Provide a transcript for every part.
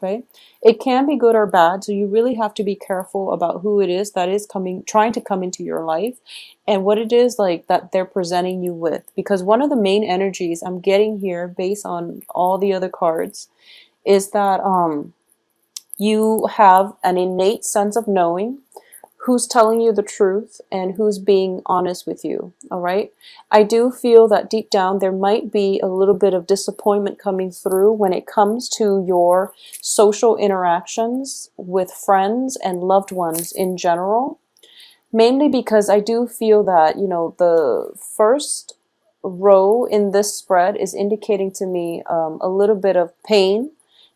okay? It can be good or bad, so you really have to be careful about who it is that is trying to come into your life, and what it is like that they're presenting you with. Because one of the main energies I'm getting here, based on all the other cards, is that you have an innate sense of knowing who's telling you the truth and who's being honest with you, all right? I do feel that deep down there might be a little bit of disappointment coming through when it comes to your social interactions with friends and loved ones in general. Mainly because I do feel that, the first row in this spread is indicating to me a little bit of pain,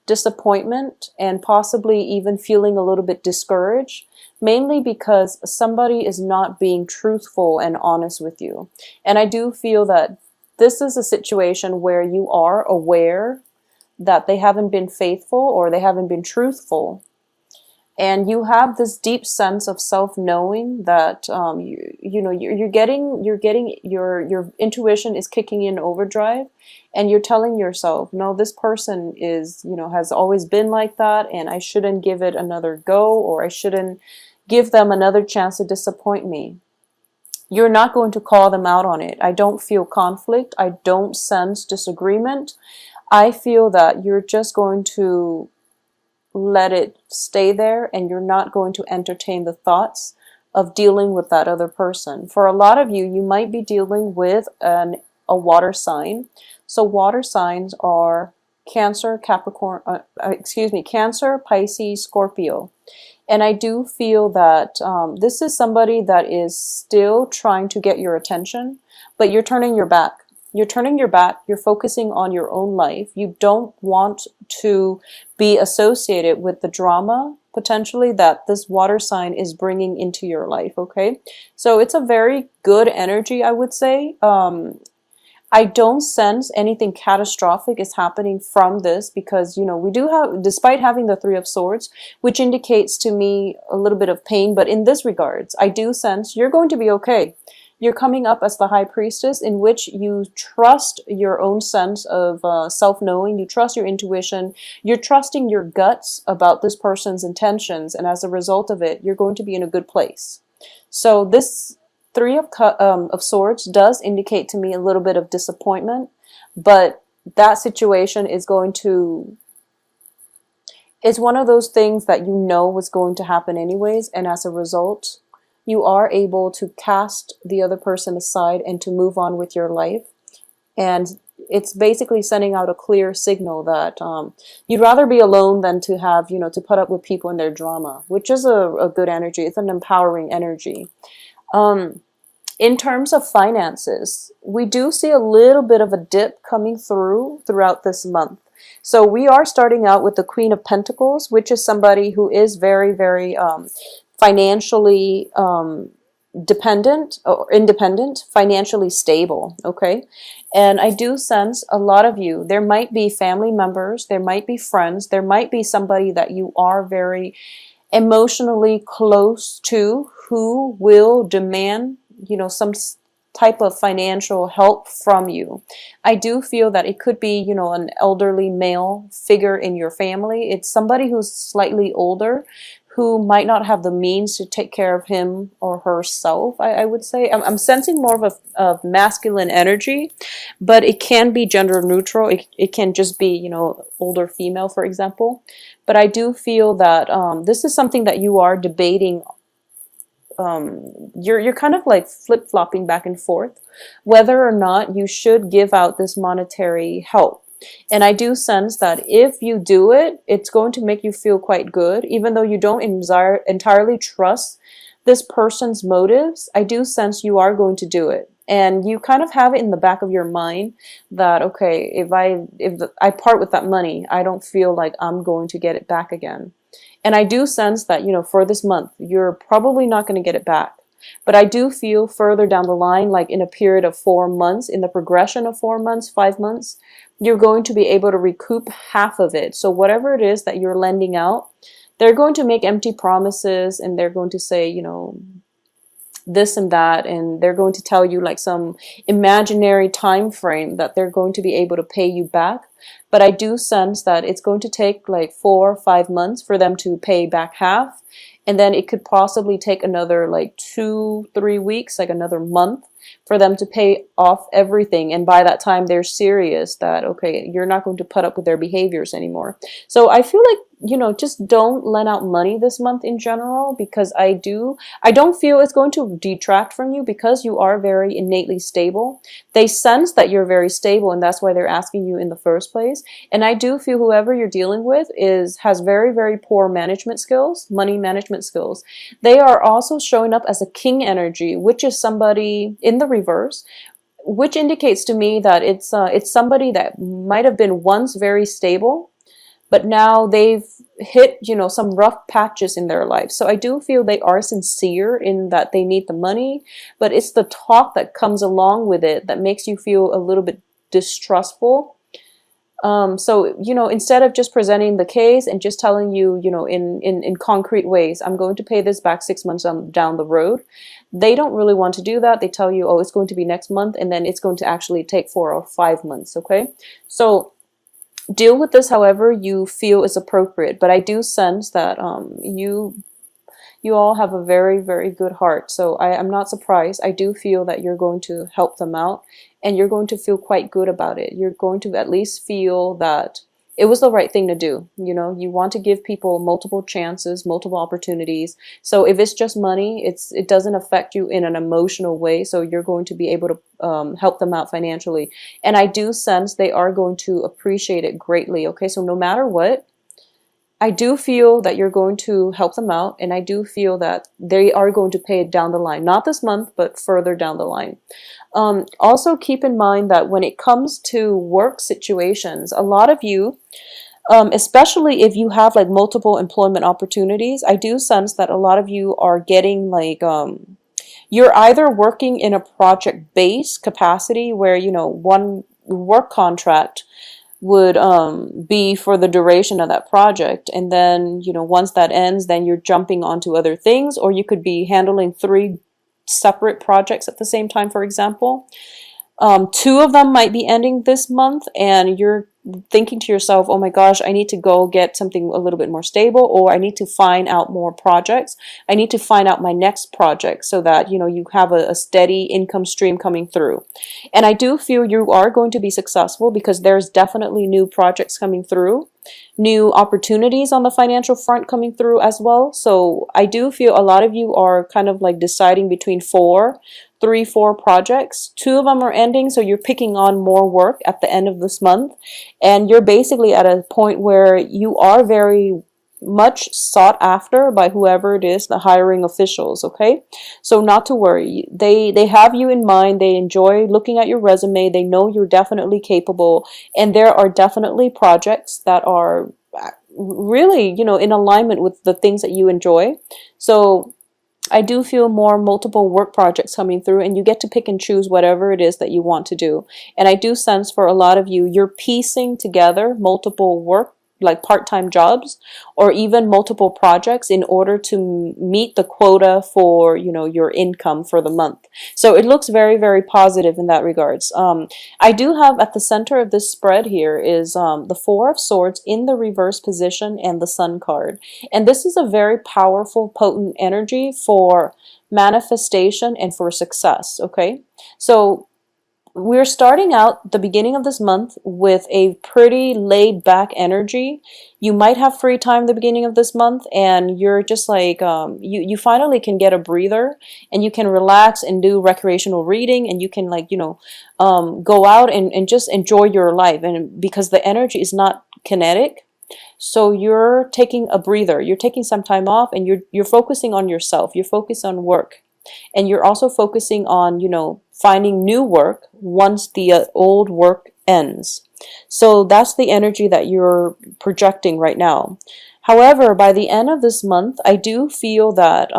disappointment, and possibly even feeling a little bit discouraged, mainly because somebody is not being truthful and honest with you. And I do feel that this is a situation where you are aware that they haven't been faithful or they haven't been truthful. And you have this deep sense of self-knowing that you're getting your intuition is kicking in overdrive, and you're telling yourself, no, this person is has always been like that, and I shouldn't give it another go, or I shouldn't give them another chance to disappoint me. You're not going to call them out on it. I don't feel conflict. I don't sense disagreement. I feel that you're just going to let it stay there, and you're not going to entertain the thoughts of dealing with that other person. For a lot of you, you might be dealing with a water sign. So water signs are Cancer, Capricorn, Cancer, Pisces, Scorpio. And I do feel that this is somebody that is still trying to get your attention, but you're turning your back. You're turning your back, you're focusing on your own life. You don't want to be associated with the drama, potentially, that this water sign is bringing into your life, okay? So it's a very good energy, I would say. I don't sense anything catastrophic is happening from this, because, we do have, despite having the Three of Swords, which indicates to me a little bit of pain, but in this regards, I do sense you're going to be okay. You're coming up as the High Priestess, in which you trust your own sense of self-knowing. You trust your intuition. You're trusting your guts about this person's intentions. And as a result of it, you're going to be in a good place. So this Three of Swords does indicate to me a little bit of disappointment. But that situation is going to... It's one of those things that was going to happen anyways. And as a result, you are able to cast the other person aside and to move on with your life. And it's basically sending out a clear signal that you'd rather be alone than to have, to put up with people and their drama, which is a good energy. It's an empowering energy. In terms of finances, we do see a little bit of a dip coming throughout this month. So we are starting out with the Queen of Pentacles, which is somebody who is very, very financially dependent or independent, financially stable, okay? And I do sense a lot of you, there might be family members, there might be friends, there might be somebody that you are very emotionally close to who will demand, some type of financial help from you. I do feel that it could be, an elderly male figure in your family. It's somebody who's slightly older, who might not have the means to take care of him or herself, I would say. I'm sensing more of masculine energy, but it can be gender neutral. It can just be, older female, for example. But I do feel that this is something that you are debating. You're kind of like flip-flopping back and forth, whether or not you should give out this monetary help. And I do sense that if you do it, it's going to make you feel quite good, even though you don't entirely trust this person's motives. I do sense you are going to do it. And you kind of have it in the back of your mind that, okay, if I part with that money, I don't feel like I'm going to get it back again. And I do sense that, for this month, you're probably not going to get it back. But I do feel further down the line, like in a period of 4 months, in the progression of 4 months, 5 months, you're going to be able to recoup half of it. So whatever it is that you're lending out, they're going to make empty promises, and they're going to say, this and that, and they're going to tell you like some imaginary time frame that they're going to be able to pay you back. But I do sense that it's going to take like 4 or 5 months for them to pay back half, and then it could possibly take another like 2, 3 weeks, like another month, for them to pay off everything. And by that time, they're serious that, okay, you're not going to put up with their behaviors anymore. So I feel like, just don't lend out money this month in general, because I don't feel it's going to detract from you, because you are very innately stable. They sense that you're very stable, and that's why they're asking you in the first place. And I do feel whoever you're dealing with has very, very poor management skills, money management skills. They are also showing up as a king energy, which is somebody in the reverse, which indicates to me that it's somebody that might have been once very stable, but now they've hit, some rough patches in their life. So I do feel they are sincere in that they need the money, but it's the talk that comes along with it that makes you feel a little bit distrustful. So, instead of just presenting the case and just telling you, in concrete ways, I'm going to pay this back 6 months down the road, they don't really want to do that. They tell you, oh, it's going to be next month, and then it's going to actually take 4 or 5 months. Okay. So deal with this however you feel is appropriate. But I do sense that you all have a very, very good heart. So I'm not surprised. I do feel that you're going to help them out, and you're going to feel quite good about it. You're going to at least feel that it was the right thing to do. You want to give people multiple chances, multiple opportunities. So if it's just money, it doesn't affect you in an emotional way. So you're going to be able to help them out financially. And I do sense they are going to appreciate it greatly. Okay, so no matter what, I do feel that you're going to help them out, and I do feel that they are going to pay it down the line. Not this month, but further down the line. Also keep in mind that when it comes to work situations, a lot of you, especially if you have like multiple employment opportunities, I do sense that a lot of you are getting like, you're either working in a project-based capacity where, one work contract would be for the duration of that project, and then once that ends, then you're jumping onto other things, or you could be handling 3 separate projects at the same time, for example. 2 of them might be ending this month, and you're thinking to yourself, oh my gosh, I need to go get something a little bit more stable, or I need to find out more projects. I need to find out my next project so that, you have a steady income stream coming through. And I do feel you are going to be successful, because there's definitely new projects coming through, new opportunities on the financial front coming through as well. So I do feel a lot of you are kind of like deciding between 4 projects. 2 of them are ending, so you're picking on more work at the end of this month, and you're basically at a point where you are very much sought after by whoever it is, the hiring officials. Okay, so not to worry, they have you in mind. They enjoy looking at your resume. They know you're definitely capable, and there are definitely projects that are really, in alignment with the things that you enjoy. So I do feel more multiple work projects coming through, and you get to pick and choose whatever it is that you want to do. And I do sense for a lot of you, you're piecing together multiple work, like part-time jobs, or even multiple projects in order to meet the quota for, your income for the month. So it looks very, very positive in that regards. I do have at the center of this spread here is the 4 of Swords in the reverse position and the Sun card. And this is a very powerful, potent energy for manifestation and for success. Okay, so we're starting out the beginning of this month with a pretty laid back energy. You might have free time the beginning of this month, and you're just like, you finally can get a breather, and you can relax and do recreational reading, and you can go out and just enjoy your life. And because the energy is not kinetic, so you're taking a breather, you're taking some time off, and you're focusing on yourself, you're focused on work. And you're also focusing on, finding new work once the old work ends. So that's the energy that you're projecting right now. However, by the end of this month, I do feel that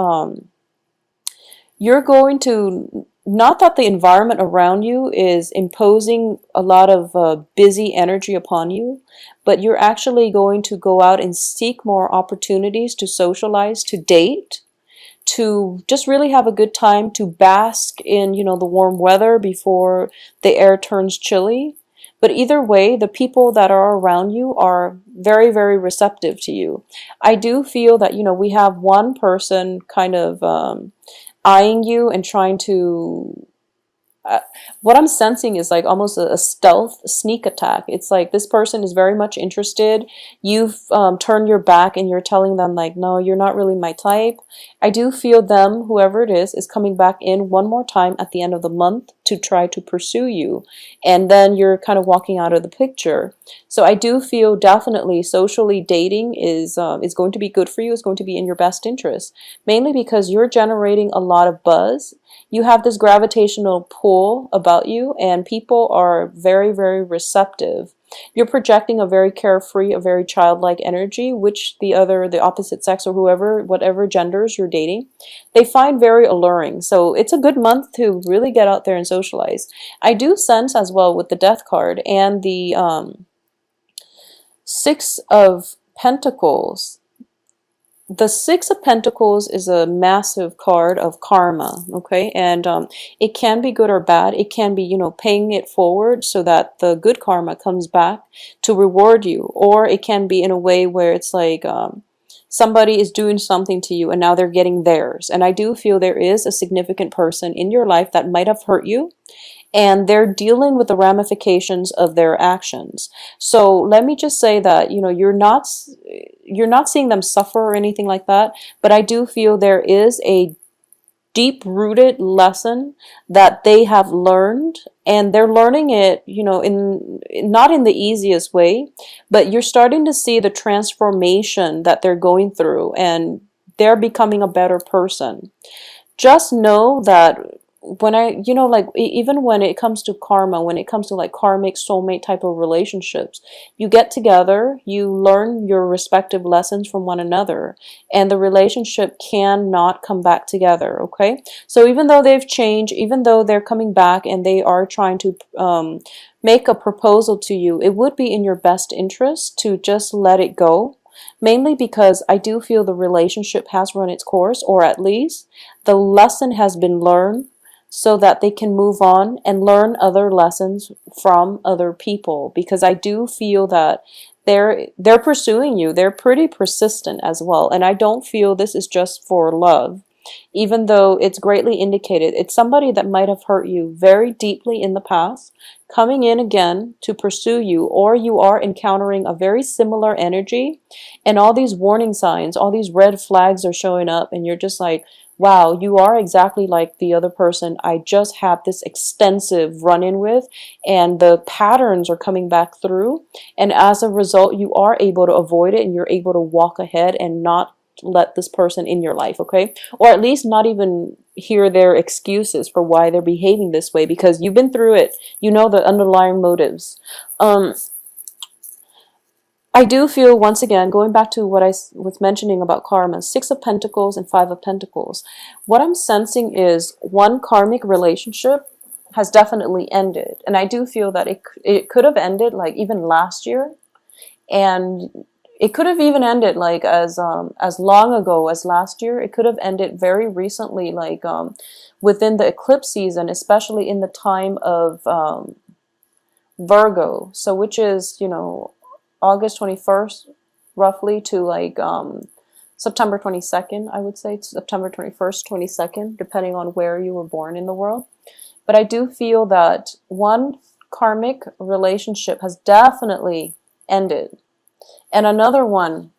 you're going to, not that the environment around you is imposing a lot of busy energy upon you, but you're actually going to go out and seek more opportunities to socialize, to date, to just really have a good time, to bask in, you know, the warm weather before the air turns chilly. But either way, the people that are around you are very, very receptive to you. I do feel that, you know, we have one person kind of eyeing you and trying to uh, what I'm sensing is like almost a stealth sneak attack. It's like this person is very much interested. You've turned your back and you're telling them like, no, you're not really my type. I do feel them, whoever it is coming back in one more time at the end of the month to try to pursue you. And then you're kind of walking out of the picture. So I do feel definitely socially dating is going to be good for you. It's going to be in your best interest, mainly because you're generating a lot of buzz. You have this gravitational pull about you, and people are very, very receptive. You're projecting a very carefree, a very childlike energy, which the opposite sex or whoever, whatever genders you're dating, they find very alluring. So it's a good month to really get out there and socialize. I do sense as well with the Death card and the Six of Pentacles. The Six of Pentacles is a massive card of karma, okay? And it can be good or bad. It can be, you know, paying it forward so that the good karma comes back to reward you. Or it can be in a way where it's like somebody is doing something to you and now they're getting theirs. And I do feel there is a significant person in your life that might have hurt you, and they're dealing with the ramifications of their actions. So let me just say that, you know, you're not seeing them suffer or anything like that, but I do feel there is a deep-rooted lesson that they have learned, and they're learning it, you know, in not in the easiest way, but you're starting to see the transformation that they're going through, and they're becoming a better person. Just know that when you know, like even when it comes to karma, when it comes to like karmic soulmate type of relationships, you get together, you learn your respective lessons from one another, and the relationship cannot come back together, okay? So even though they've changed, even though they're coming back and they are trying to make a proposal to you, it would be in your best interest to just let it go. Mainly because I do feel the relationship has run its course, or at least the lesson has been learned, so that they can move on and learn other lessons from other people. Because I do feel that they're pursuing you. They're pretty persistent as well. And I don't feel this is just for love. Even though it's greatly indicated, it's somebody that might have hurt you very deeply in the past, coming in again to pursue you, or you are encountering a very similar energy, and all these warning signs, all these red flags are showing up, and you're just like, wow, you are exactly like the other person I just had this extensive run-in with, and the patterns are coming back through, and as a result, you are able to avoid it, and you're able to walk ahead and not let this person in your life, okay? Or at least not even hear their excuses for why they're behaving this way, because you've been through it. You know the underlying motives. I do feel, once again, going back to what I was mentioning about karma, Six of Pentacles and Five of Pentacles, what I'm sensing is one karmic relationship has definitely ended. And I do feel that it could have ended like even last year, and it could have even ended like as long ago as last year. It could have ended very recently, like within the eclipse season, especially in the time of Virgo. So which is, you know, August 21st roughly to like September 22nd, I would say. September 21st, 22nd, depending on where you were born in the world. But I do feel that one karmic relationship has definitely ended, and another one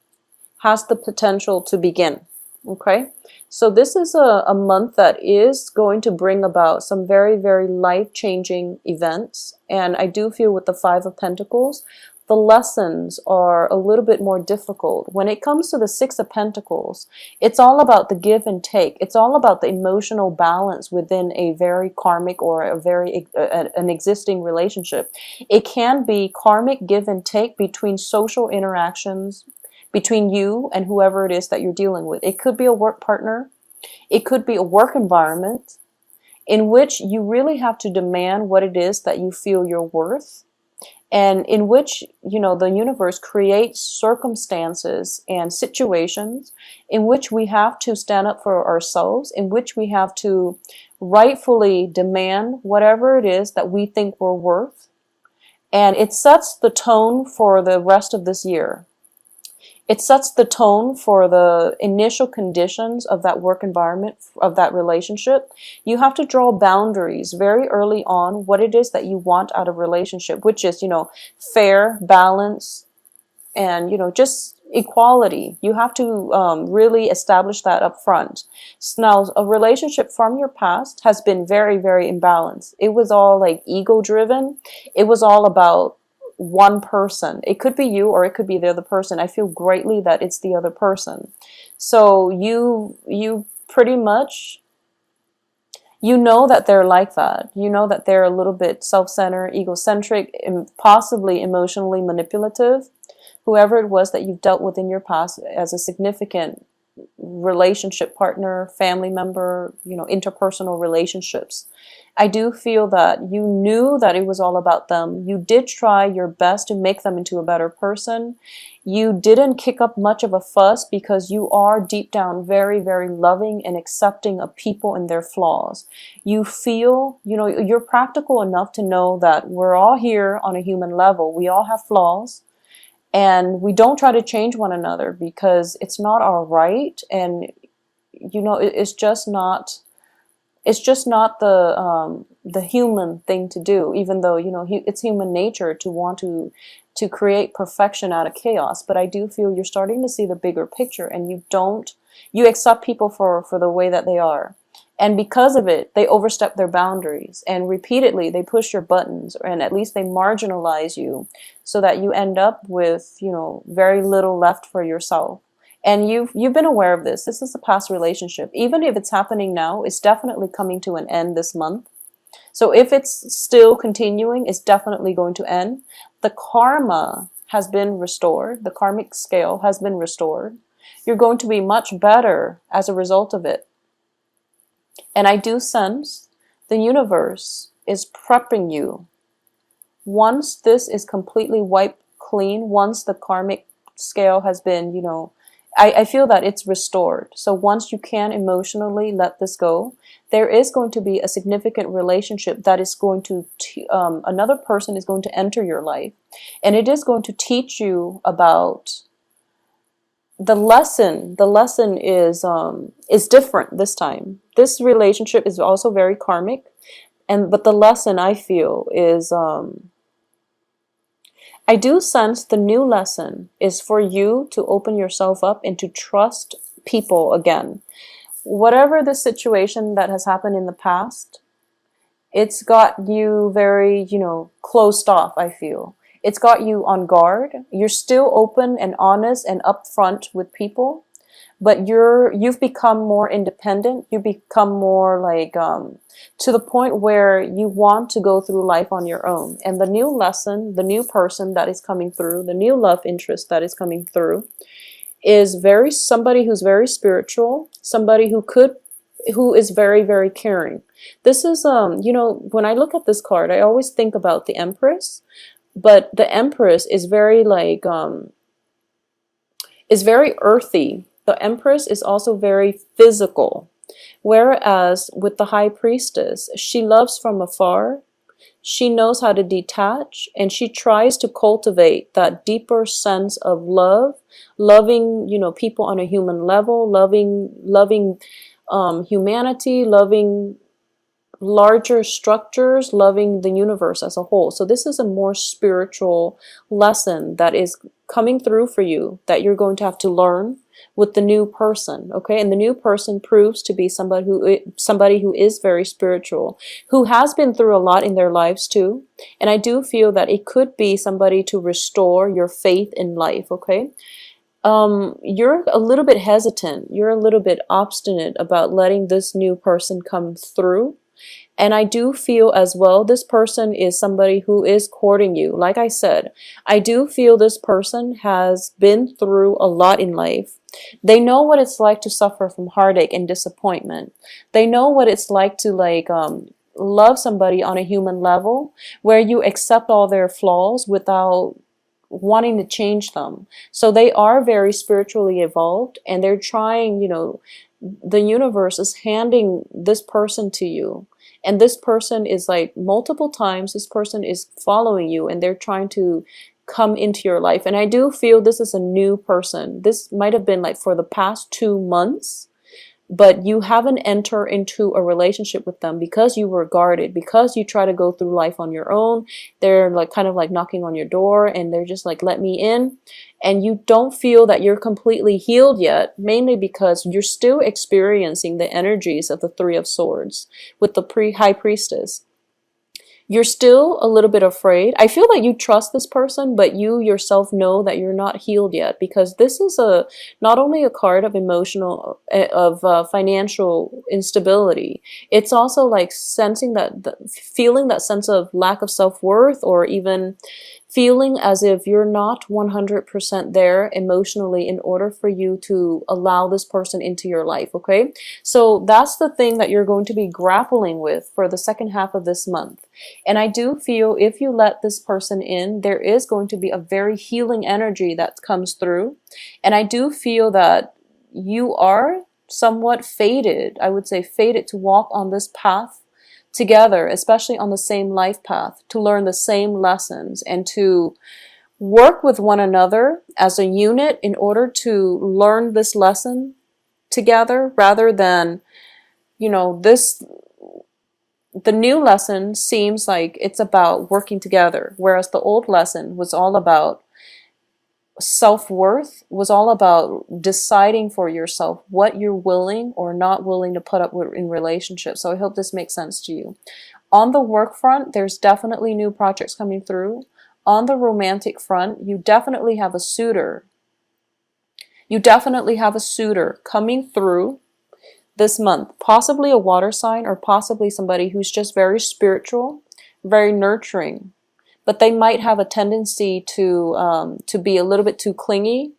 has the potential to begin, okay? So this is a month that is going to bring about some very, very life-changing events. And I do feel with the Five of Pentacles, the lessons are a little bit more difficult. When it comes to the Six of Pentacles, it's all about the give and take. It's all about the emotional balance within a very karmic or an existing relationship. It can be karmic give and take between social interactions, between you and whoever it is that you're dealing with. It could be a work partner. It could be a work environment in which you really have to demand what it is that you feel you're worth. and in which, you know, the universe creates circumstances and situations in which we have to stand up for ourselves, in which we have to rightfully demand whatever it is that we think we're worth. And it sets the tone for the rest of this year. It sets the tone for the initial conditions of that work environment, of that relationship. You have to draw boundaries very early on, what it is that you want out of relationship, which is, you know, fair, balance, and, you know, just equality. You have to really establish that up front. So now, a relationship from your past has been very, very imbalanced. It was all like ego driven. It was all about one person. It could be you or it could be the other person. I feel greatly that it's the other person. So you pretty much, you know that they're like that. You know that they're a little bit self-centered, egocentric, and possibly emotionally manipulative. Whoever it was that you've dealt with in your past as a significant relationship partner, family member, you know, interpersonal relationships. I do feel that you knew that it was all about them. You did try your best to make them into a better person. You didn't kick up much of a fuss because you are deep down very, very loving and accepting of people and their flaws. You feel, you know, you're practical enough to know that we're all here on a human level. We all have flaws. And we don't try to change one another because it's not our right. And, you know, it's just not the human thing to do, even though, you know, it's human nature to want to create perfection out of chaos. But I do feel you're starting to see the bigger picture, and you accept people for the way that they are. And because of it, they overstep their boundaries, and repeatedly they push your buttons, and at least they marginalize you, so that you end up with, you know, very little left for yourself. And you've been aware of this. This is a past relationship. Even if it's happening now, it's definitely coming to an end this month. So if it's still continuing, it's definitely going to end. The karma has been restored. The karmic scale has been restored. You're going to be much better as a result of it. And I do sense the universe is prepping you. Once this is completely wiped clean, once the karmic scale has been, you know, I feel that it's restored. So once you can emotionally let this go, there is going to be a significant relationship that is going to, another person is going to enter your life. And it is going to teach you about the lesson. The lesson is different this time. This relationship is also very karmic. But the lesson I feel is, I do sense the new lesson is for you to open yourself up and to trust people again. Whatever the situation that has happened in the past, it's got you very, you know, closed off, I feel. It's got you on guard. You're still open and honest and upfront with people, but you've become more independent. You become more like to the point where you want to go through life on your own. And the new lesson, the new person that is coming through, the new love interest that is coming through, is somebody who's very spiritual, somebody who is very, very caring. This is you know, when I look at this card, I always think about the Empress, but the Empress is very like is very earthy. The Empress is also very physical. Whereas with the High Priestess, she loves from afar. She knows how to detach, and she tries to cultivate that deeper sense of love, loving, you know, people on a human level, loving humanity, loving larger structures, loving the universe as a whole. So this is a more spiritual lesson that is coming through for you, that you're going to have to learn with the new person, okay? And the new person proves to be somebody who is very spiritual, who has been through a lot in their lives too. And I do feel that it could be somebody to restore your faith in life, okay? You're a little bit hesitant. You're a little bit obstinate about letting this new person come through. And I do feel as well, this person is somebody who is courting you. Like I said, I do feel this person has been through a lot in life. They know what it's like to suffer from heartache and disappointment. They know what it's like to love somebody on a human level where you accept all their flaws without wanting to change them. So they are very spiritually evolved, and they're trying, you know, the universe is handing this person to you. And this person is like multiple times, this person is following you and they're trying to come into your life. And I do feel this is a new person. This might have been like for the past 2 months, but you haven't entered into a relationship with them because you were guarded, because you try to go through life on your own. They're like kind of like knocking on your door and they're just like, let me in. And you don't feel that you're completely healed yet, mainly because you're still experiencing the energies of the Three of Swords with the High Priestess. You're still a little bit afraid. I feel like you trust this person, but you yourself know that you're not healed yet, because this is a not only a card of emotional, financial instability. It's also like sensing that, feeling that sense of lack of self-worth, or even feeling as if you're not 100% there emotionally in order for you to allow this person into your life, okay? So that's the thing that you're going to be grappling with for the second half of this month. And I do feel if you let this person in, there is going to be a very healing energy that comes through. And I do feel that you are somewhat fated, I would say fated to walk on this path together, especially on the same life path, to learn the same lessons and to work with one another as a unit in order to learn this lesson together, rather than, you know, the new lesson seems like it's about working together, whereas the old lesson was all about self-worth, was all about deciding for yourself what you're willing or not willing to put up with in relationships. So I hope this makes sense to you. On the work front, there's definitely new projects coming through. On the romantic front, you definitely have a suitor. You definitely have a suitor coming through this month, possibly a water sign, or possibly somebody who's just very spiritual, very nurturing, but they might have a tendency to be a little bit too clingy.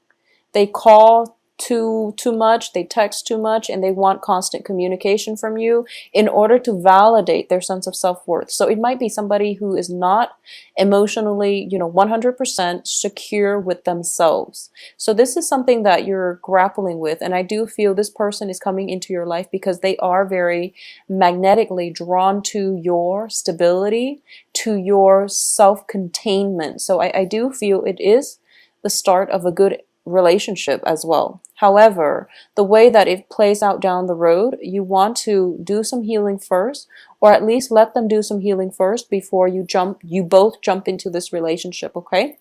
They call too much, they text too much, and they want constant communication from you in order to validate their sense of self-worth. So it might be somebody who is not emotionally, 100% secure with themselves. So this is something that you're grappling with, and I do feel this person is coming into your life because they are very magnetically drawn to your stability, to your self-containment. So I do feel it is the start of a good relationship as well. However, the way that it plays out down the road, you want to do some healing first, or at least let them do some healing first before you both jump into this relationship, okay?